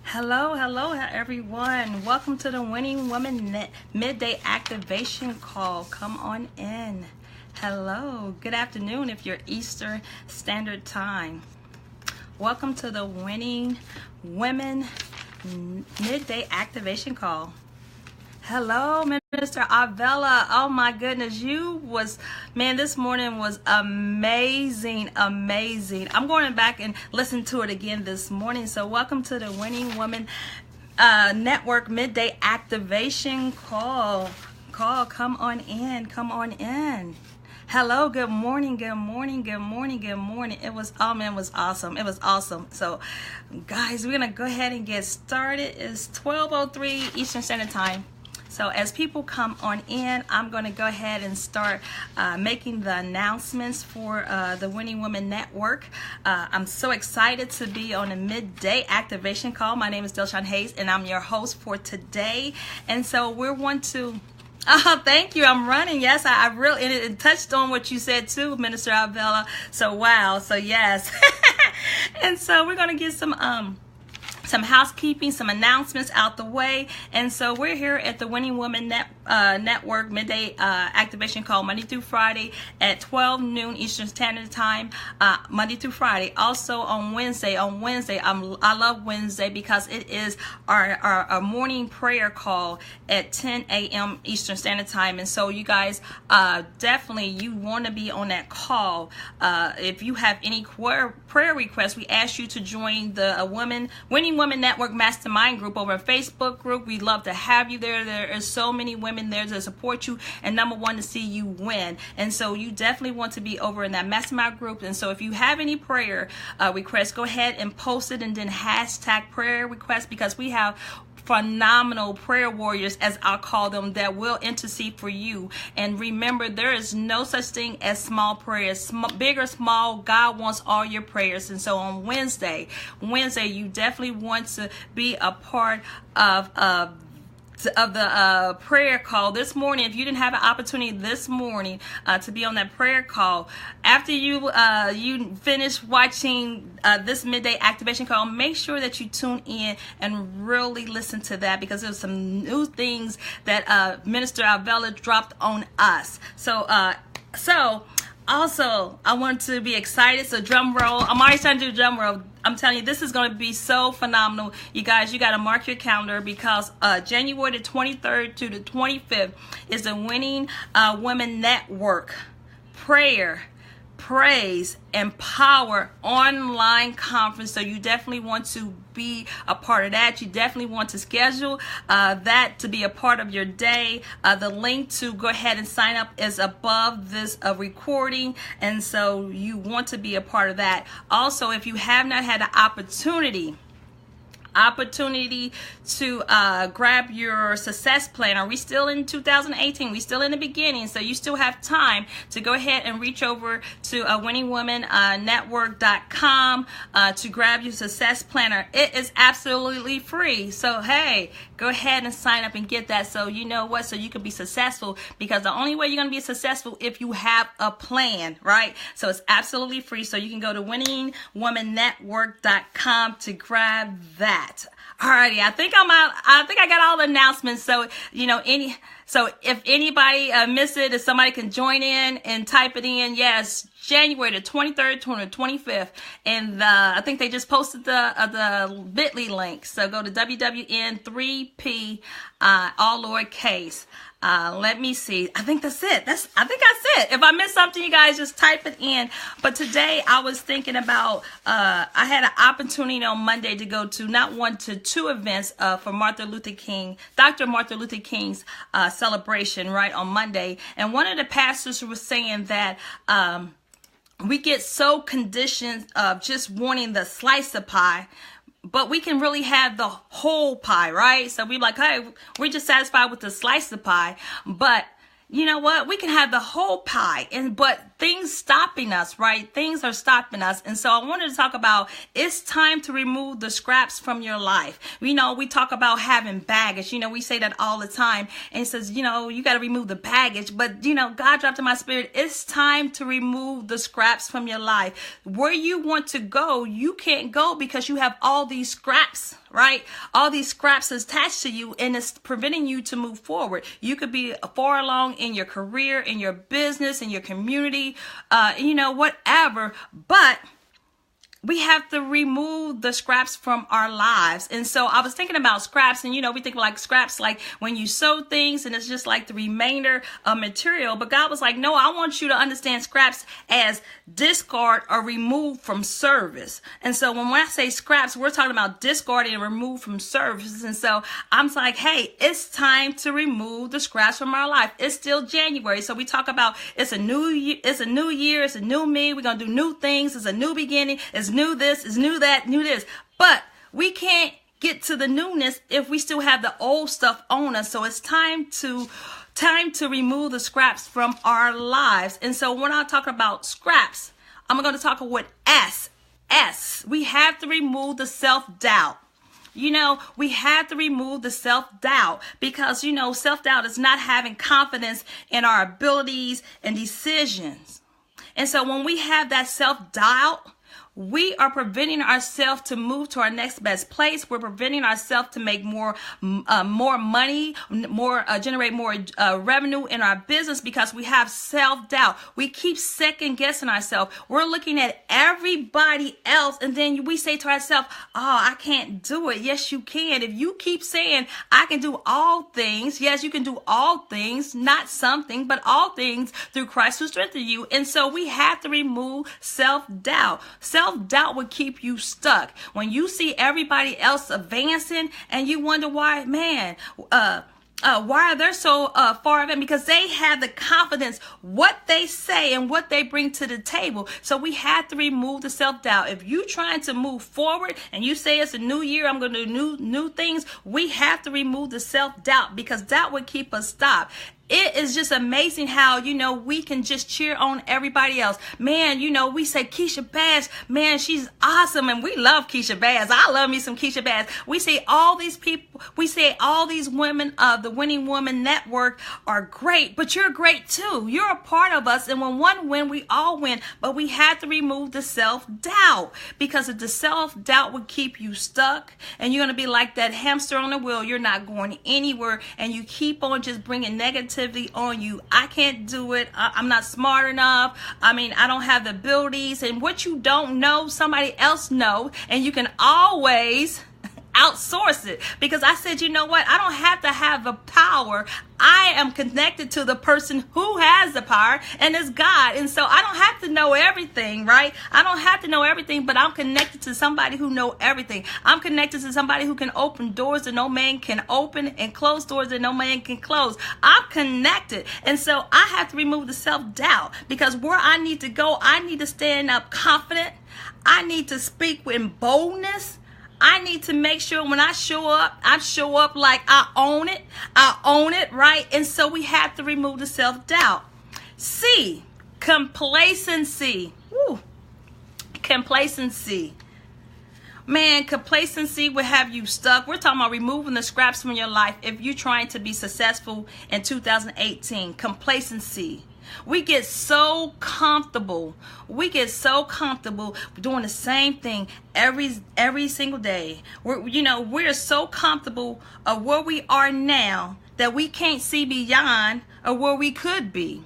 Hello, everyone. Welcome to the Winning Woman Midday Activation Call. Come on in. Hello. Good afternoon if you're Eastern Standard Time. Welcome to the Winning Women Midday Activation Call. Hello, Minister Avella. Oh my goodness, this morning was amazing. I'm going back and listen to it again this morning. So welcome to the Winning Woman Network Midday Activation Call. Come on in. Hello, good morning. It was awesome. So guys, we're gonna go ahead and get started. It's 12:03 Eastern Standard Time. So as people come on in, I'm going to go ahead and start making the announcements for the Winning Women Network. I'm so excited to be on a midday activation call. My name is Shawn Hayes, and I'm your host for today. And so we're one to... Oh, thank you. I'm running. Yes, I really... And it touched on what you said too, Minister Avella. So, wow. So, yes. And so we're going to get some housekeeping, some announcements out the way. And so we're here at the Winning Women Network Midday Activation Call Monday through Friday at 12 noon Eastern Standard Time, Monday through Friday. Also on Wednesday, I love Wednesday because it is our morning prayer call at 10 a.m. Eastern Standard Time. And so you guys, definitely you want to be on that call. If you have any prayer requests, we ask you to join the Winning Women Network Mastermind group over a Facebook group. We'd love to have you there. There are so many women there to support you, and number one, to see you win. And so you definitely want to be over in that mastermind group. And so if you have any prayer requests, go ahead and post it and then hashtag prayer requests, because we have phenomenal prayer warriors, as I'll call them, that will intercede for you. And remember, there is no such thing as small prayers. Big or small, God wants all your prayers. And so on Wednesday, you definitely want to be a part of the prayer call this morning. If you didn't have an opportunity this morning to be on that prayer call, after you finish watching this midday activation call, make sure that you tune in and really listen to that, because there's some new things that Minister Avella dropped on us. So also, I want to be excited. So drum roll. I'm already starting to do drum roll. I'm telling you, this is going to be so phenomenal. You guys, you got to mark your calendar, because January the 23rd to the 25th is the Winning Women Network Prayer, Praise, and Power online conference. So you definitely want to be a part of that. You definitely want to schedule that to be a part of your day. The link to go ahead and sign up is above this recording, and so you want to be a part of that. Also, if you have not had the opportunity to grab your success planner. We still in 2018. We still in the beginning, so you still have time to go ahead and reach over to winningwomannetwork.com to grab your success planner. It is absolutely free. So hey, go ahead and sign up and get that. So you know what? So you can be successful, because the only way you're going to be successful if you have a plan, right? So it's absolutely free. So you can go to winningwomannetwork.com to grab that. Alrighty, I think I'm out. I think I got all the announcements. So so if anybody missed it, if somebody can join in and type it in, yes, January the 23rd to the 25th, and I think they just posted the bit.ly link. So go to WWN3P, all lowercase. Let me see. I think that's it. I think that's it. If I missed something, you guys just type it in. But today I was thinking about, I had an opportunity on Monday to go to not one to two events for Dr. Martin Luther King's celebration, right, on Monday. And one of the pastors was saying that we get so conditioned of just wanting the slice of pie, but we can really have the whole pie, right? So we're like, hey, we're just satisfied with the slice of pie. But you know what? We can have the whole pie, but things stopping us, right? Things are stopping us. And so I wanted to talk about, it's time to remove the scraps from your life. We talk about having baggage. We say that all the time. And it says, you got to remove the baggage. But, God dropped in my spirit, it's time to remove the scraps from your life. Where you want to go, you can't go because you have all these scraps, right? All these scraps attached to you, and it's preventing you to move forward. You could be far along in your career, in your business, in your community, whatever, but we have to remove the scraps from our lives. And so I was thinking about scraps, and we think like scraps, like when you sew things and it's just like the remainder of material. But God was like, no, I want you to understand scraps as discard or remove from service. And so when I say scraps, we're talking about discarding and remove from service. And so I'm like, hey, it's time to remove the scraps from our life. It's still January. So we talk about it's a new year, it's a new me. We're going to do new things. It's a new beginning. It's new this, it's new that, new this. But we can't get to the newness if we still have the old stuff on us. So it's time to remove the scraps from our lives. And so when I talk about scraps, I'm going to talk with S. We have to remove the self-doubt. We have to remove the self-doubt because, self-doubt is not having confidence in our abilities and decisions. And so when we have that self-doubt, we are preventing ourselves to move to our next best place. We're preventing ourselves to make more money, generate more revenue in our business because we have self-doubt. We keep second guessing ourselves. We're looking at everybody else, and then we say to ourselves, oh, I can't do it. Yes, you can. If you keep saying, I can do all things. Yes, you can do all things, not something, but all things through Christ who strengthens you. And so we have to remove self-doubt. Self-doubt will keep you stuck. When you see everybody else advancing and you wonder why, why are they so far ahead? Because they have the confidence, what they say and what they bring to the table. So we have to remove the self-doubt. If you're trying to move forward and you say it's a new year, I'm going to do new things, we have to remove the self-doubt because doubt would keep us stopped. It is just amazing how, we can just cheer on everybody else. Man, we say Keisha Bass, man, she's awesome. And we love Keisha Bass. I love me some Keisha Bass. We say all these people, we say all these women of the Winning Woman Network are great, but you're great too. You're a part of us. And when one win, we all win. But we have to remove the self-doubt because if the self-doubt would keep you stuck and you're going to be like that hamster on the wheel, you're not going anywhere and you keep on just bringing negativity on you. I can't do it. I'm not smart enough. I don't have the abilities. And what you don't know, somebody else knows. And you can always outsource it because I said, you know what? I don't have to have the power. I am connected to the person who has the power, and it's God. And so I don't have to know everything, right? I don't have to know everything, but I'm connected to somebody who knows everything. I'm connected to somebody who can open doors that no man can open and close doors that no man can close. I'm connected. And so I have to remove the self-doubt because where I need to go, I need to stand up confident. I need to speak with boldness. I need to make sure when I show up like I own it. I own it, right? And so we have to remove the self-doubt. C, complacency. Woo. Complacency. Man, complacency will have you stuck. We're talking about removing the scraps from your life if you're trying to be successful in 2018. Complacency. We get so comfortable. We get so comfortable doing the same thing every single day. We're so comfortable of where we are now that we can't see beyond of where we could be.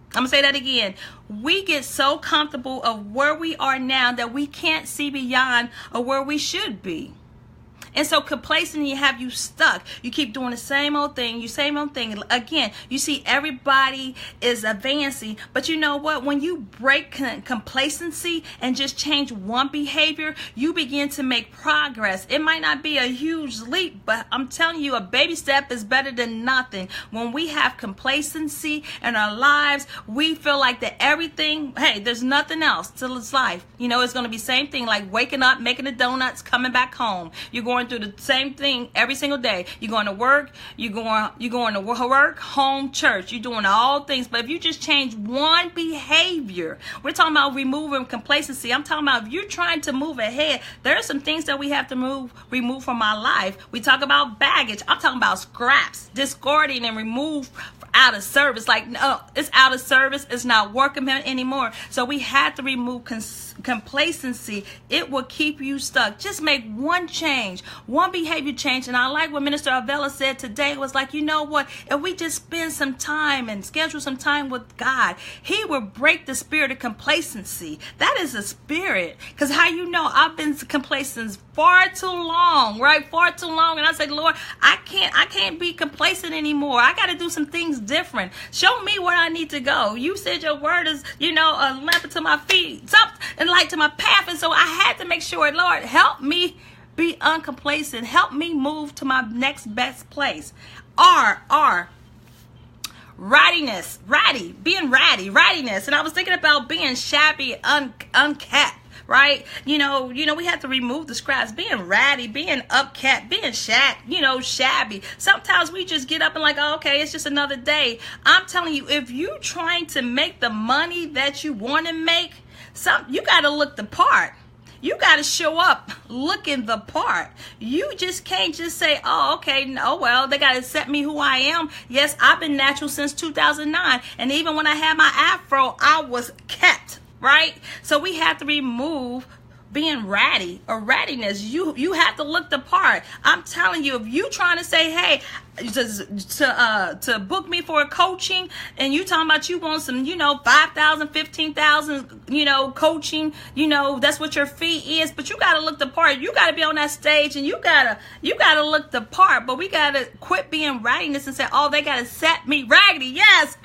I'm going to say that again. We get so comfortable of where we are now that we can't see beyond of where we should be. And so complacency have you stuck. You keep doing the same old thing. Again, you see everybody is advancing. But you know what? When you break complacency and just change one behavior, you begin to make progress. It might not be a huge leap, but I'm telling you, a baby step is better than nothing. When we have complacency in our lives, we feel like that everything, hey, there's nothing else to this life. It's going to be the same thing like waking up, making the donuts, coming back home. You're going going through the same thing every single day. You're going to work, you're going to work, home, church. You're doing all things. But if you just change one behavior, we're talking about removing complacency. I'm talking about if you're trying to move ahead, there are some things that we have to remove from our life. We talk about baggage. I'm talking about scraps, discarding and remove out of service. Like, no, it's out of service. It's not working anymore. So we have to remove complacency. It will keep you stuck. Just make one change, one behavior change. And I like what Minister Avella said today. It was like, you know what? If we just spend some time and schedule some time with God, he will break the spirit of complacency. That is a spirit. Because how you know, I've been complacent far too long, right? Far too long. And I said, Lord, I can't be complacent anymore. I got to do some things different. Show me where I need to go. You said your word is, a lamp unto my feet, and light to my path. And so I had to make sure, Lord, help me be uncomplacent. Help me move to my next best place. Rattiness, rattiness. And I was thinking about being shabby, unkept. Right? We have to remove the scraps. Being ratty, being upkept, being shabby. Sometimes we just get up and like, oh, okay, it's just another day. I'm telling you, if you're trying to make the money that you want to make, you got to look the part. You got to show up looking the part. You just can't just say, oh, okay, no, well, they got to accept me who I am. Yes, I've been natural since 2009. And even when I had my afro, I was kept. Right? So we have to remove being ratty or rattiness. You have to look the part. I'm telling you, if you trying to say, hey, to book me for a coaching, and you talking about you want some, 5,000, 15,000, coaching, that's what your fee is, but you got to look the part. You got to be on that stage and you got to look the part, but we got to quit being rattiness and say, oh, they got to set me raggedy. Yes.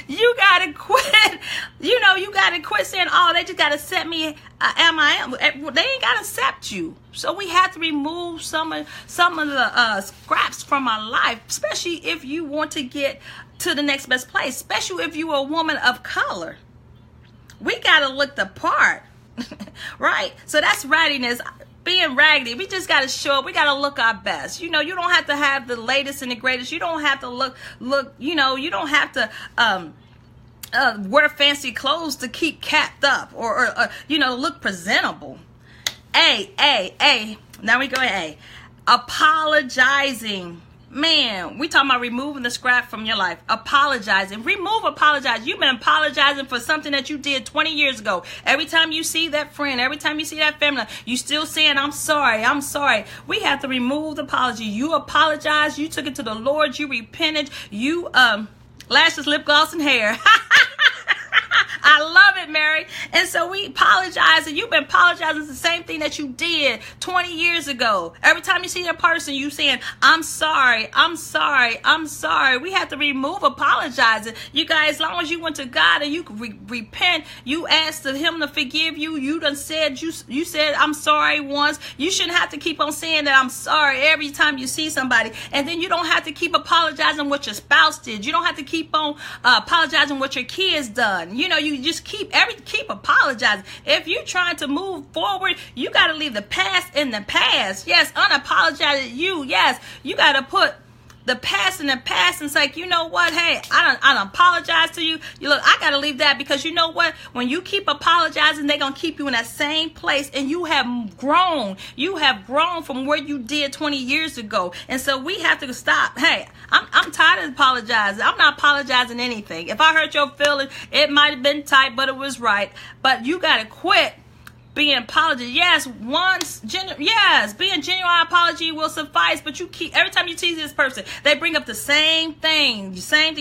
You got to quit. You got to quit saying, oh, they just got to set me They ain't got to accept you. So we have to remove some of the scraps from our life, especially if you want to get to the next best place, especially if you're a woman of color. We got to look the part, right? So that's rattiness. Being raggedy, we just got to show up. We got to look our best. You don't have to have the latest and the greatest. You don't have to look, you don't have to wear fancy clothes to keep capped up or look presentable. Now we go A. Apologizing. Man, we talking about removing the scrap from your life. Apologizing. Apologize. You've been apologizing for something that you did 20 years ago. Every time you see that friend, every time you see that family, you still saying, I'm sorry. We have to remove the apology. You apologize. You took it to the Lord. You repented. You lashes, lip gloss, and hair. I love it, Mary. And so we apologize, and you've been apologizing for the same thing that you did 20 years ago. Every time you see a person, you saying, I'm sorry. We have to remove apologizing. You guys, as long as you went to God and you repent, you asked him to forgive you. You done said, you said, I'm sorry once. You shouldn't have to keep on saying that I'm sorry every time you see somebody. And then you don't have to keep apologizing what your spouse did. You don't have to keep on apologizing what your kids done. You just keep apologizing. If you're trying to move forward, you got to leave the past in the past. Yes, unapologetic you. Yes, you got to put the past in the past, and it's like, you know what? Hey, I don't apologize to you. Look, I got to leave that, because you know what? When you keep apologizing, they're going to keep you in that same place, and you have grown. You have grown from where you did 20 years ago. And so we have to stop. Hey, I'm tired of apologizing. I'm not apologizing anything. If I hurt your feelings, it might have been tight, but it was right. But you got to quit being apology. Yes, being genuine apology will suffice, but you keep, every time you tease this person, they bring up the same thing.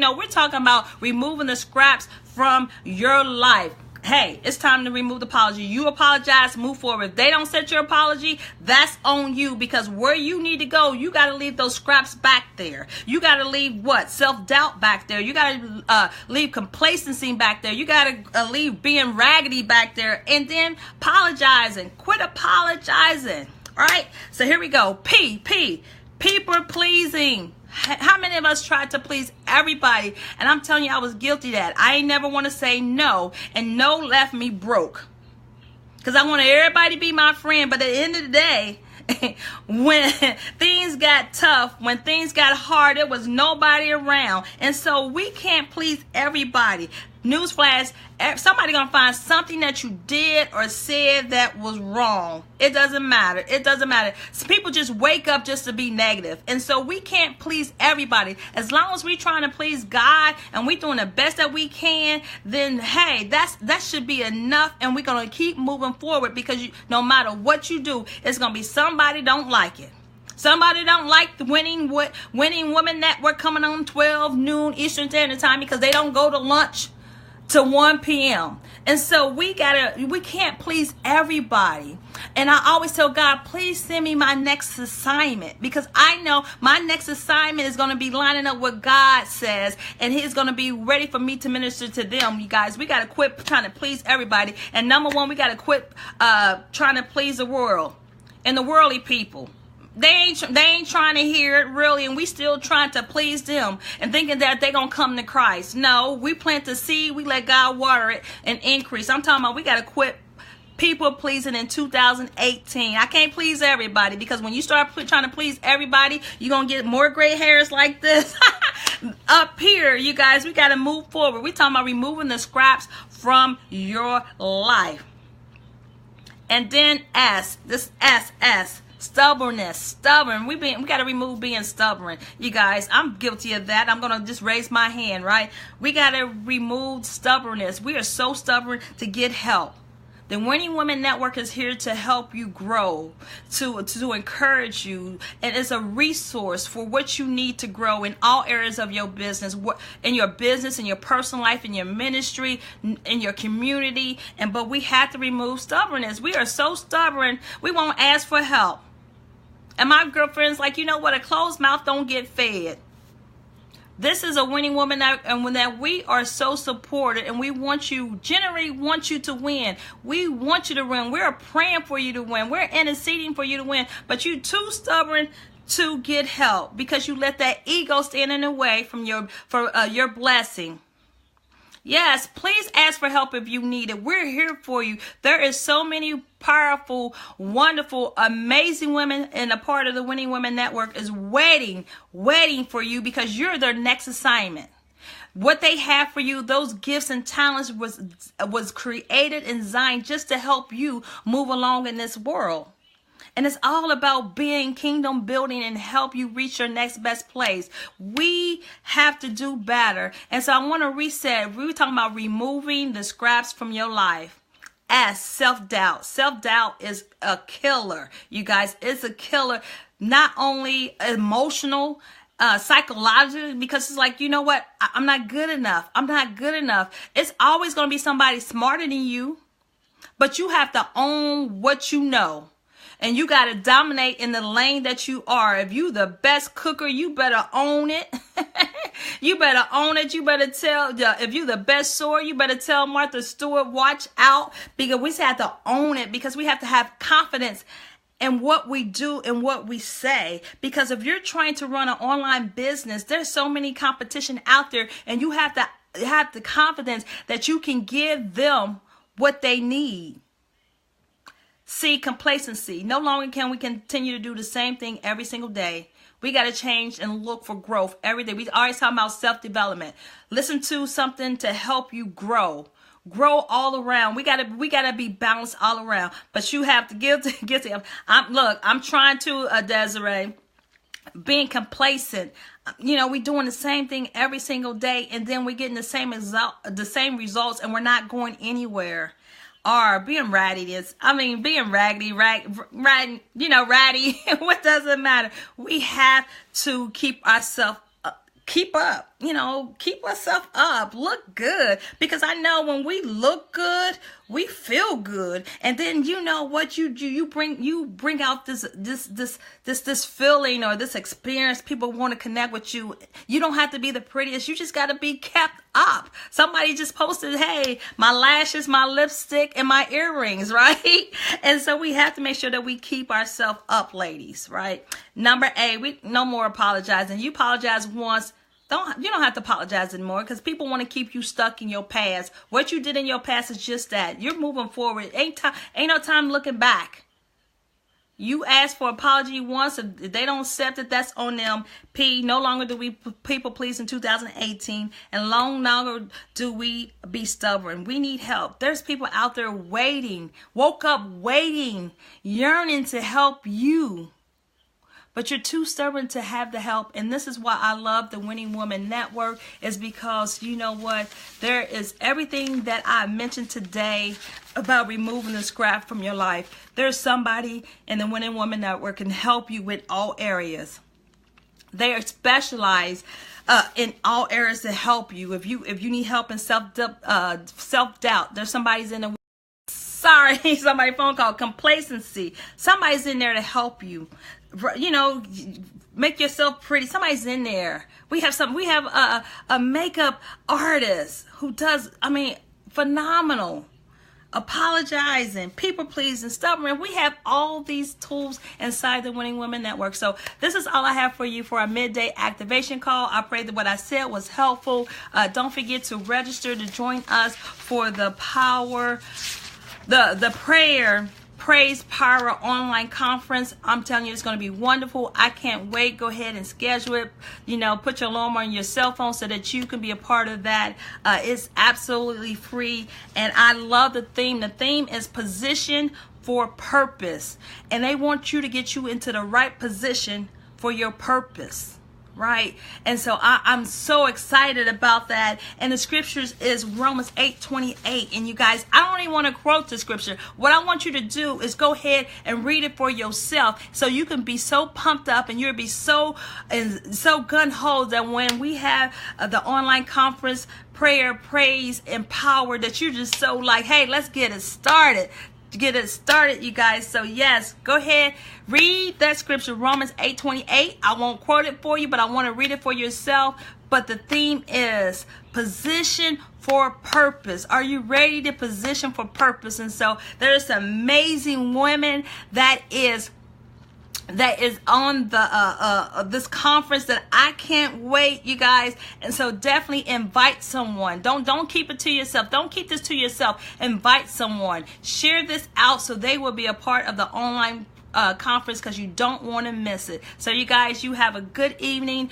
No, we're talking about removing the scraps from your life. Hey, it's time to remove the apology. You apologize, move forward. If they don't set your apology, that's on you, because where you need to go, you got to leave those scraps back there. You got to leave what? Self-doubt back there. You got to leave complacency back there. You got to leave being raggedy back there, and then apologizing. Quit apologizing. All right? So here we go. People pleasing. How many of us tried to please everybody? And I'm telling you, I was guilty of that. I ain't never want to say no, and no left me broke, because I wanted everybody to be my friend. But at the end of the day, When things got tough, when things got hard, there was nobody around. And so we can't please everybody. Newsflash, somebody gonna find something that you did or said that was wrong. It doesn't matter. It doesn't matter. Some people just wake up just to be negative. And so we can't please everybody. As long as we're trying to please God and we're doing the best that we can, then hey, that should be enough, and we're gonna keep moving forward, because no matter what you do, it's gonna be somebody don't like it. Somebody don't like the Winning Women Network coming on 12 noon Eastern Standard Time because they don't go to lunch to 1 p.m. And so we can't please everybody. And I always tell God, please send me my next assignment, because I know my next assignment is going to be lining up what God says, and He's going to be ready for me to minister to them. You guys, we got to quit trying to please everybody. And number one, we got to quit trying to please the world and the worldly people. They ain't trying to hear it really, and we still trying to please them and thinking that they're going to come to Christ. No, we plant the seed, we let God water it and increase. I'm talking about we got to quit people pleasing in 2018. I can't please everybody, because when you start trying to please everybody, you're going to get more gray hairs like this up here. You guys, we got to move forward. We're talking about removing the scraps from your life. And then S. Stubbornness, stubborn. We got to remove being stubborn. You guys, I'm guilty of that. I'm going to just raise my hand, right? We got to remove stubbornness. We are so stubborn to get help. The Winning Women Network is here to help you grow, to encourage you, and it's a resource for what you need to grow in all areas of your business, in your personal life, in your ministry, in your community. But we have to remove stubbornness. We are so stubborn, we won't ask for help. And my girlfriend's like, you know what? A closed mouth don't get fed. This is a Winning Woman, and when that we are so supported, and we generally want you to win. We want you to win. We're praying for you to win. We're interceding for you to win. But you're too stubborn to get help, because you let that ego stand in the way from your blessing. Yes, please ask for help if you need it. We're here for you. There is so many powerful, wonderful, amazing women, and a part of the Winning Women Network is waiting for you, because you're their next assignment. What they have for you, those gifts and talents was created and designed just to help you move along in this world. And it's all about being kingdom building and help you reach your next best place. We have to do better. And so I want to reset. We were talking about removing the scraps from your life. S, self-doubt. Self-doubt is a killer. You guys, it's a killer. Not only emotional, psychologically, because it's like, you know what? I'm not good enough. I'm not good enough. It's always going to be somebody smarter than you. But you have to own what you know. And you got to dominate in the lane that you are. If you the best cooker, you better own it. You better own it. You better if you the best sworder, you better tell Martha Stewart, watch out. Because we have to own it, because we have to have confidence in what we do and what we say. Because if you're trying to run an online business, there's so many competition out there, and you have to have the confidence that you can give them what they need. C, complacency. No longer can we continue to do the same thing every single day. We got to change and look for growth every day. We always talking about self-development. Listen to something to help you grow. Grow all around. We gotta be balanced all around. But you have to give to I'm trying to, Desiree, being complacent. You know, we doing the same thing every single day, and then we're getting the same results, and we're not going anywhere. Or being ratty being raggedy, ratty, what does it matter? We have to keep ourselves keep ourselves up, look good, because I know when we look good, we feel good, and then you know what you do, you bring out this feeling or this experience. People want to connect with you. You don't have to be the prettiest, you just got to be kept up. Somebody just posted, hey, my lashes, my lipstick, and my earrings, right? And so we have to make sure that we keep ourselves up, ladies, right? Number 8, we no more apologizing. You apologize once, you don't have to apologize anymore, because people want to keep you stuck in your past. What you did in your past is just that. You're moving forward. Ain't no time looking back. You ask for apology once. If they don't accept it, that's on them. No longer do we people please in 2018, and long longer do we be stubborn. We need help. There's people out there waiting, woke up waiting, yearning to help you. But you're too stubborn to have the help. And this is why I love the Winning Woman Network, is because you know what? There is everything that I mentioned today about removing the scrap from your life. There's somebody in the Winning Woman Network can help you with all areas. They are specialized in all areas to help you. If you need help in self-doubt, there's somebody's in the somebody phone call Complacency. Somebody's in there to help you. You know, make yourself pretty. Somebody's in there. We have a makeup artist who does, phenomenal. Apologizing, people pleasing, stubborn. We have all these tools inside the Winning Women Network. So this is all I have for you for our midday activation call. I pray that what I said was helpful. Don't forget to register to join us for the Praise Power online conference. I'm telling you, it's going to be wonderful. I can't wait. Go ahead and schedule it. You know, put your alarm on your cell phone so that you can be a part of that. It's absolutely free. And I love the theme. The theme is position for purpose. And they want you to get you into the right position for your purpose. Right? And so I'm so excited about that. And the scriptures is Romans 8:28. And you guys, I don't even want to quote the scripture. What I want you to do is go ahead and read it for yourself, so you can be so pumped up and you'll be so gun-ho that when we have the online conference, prayer, praise, and power, that you're just so like, hey, let's get it started. You guys. So yes, go ahead, read that scripture, Romans 8:28. I won't quote it for you, but I want to read it for yourself. But the theme is position for purpose. Are you ready to position for purpose? And so there's amazing women that is on the this conference that I can't wait, you guys. And so definitely invite someone. Don't keep it to yourself. Don't keep this to yourself. Invite someone. Share this out so they will be a part of the online conference, because you don't want to miss it. So you guys, you have a good evening,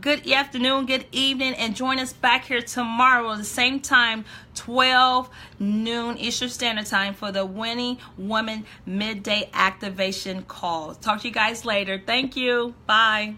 good afternoon, good evening, and join us back here tomorrow at the same time, 12 noon Eastern Standard Time, for the Winning Woman Midday Activation Call. Talk to you guys later. Thank you. Bye.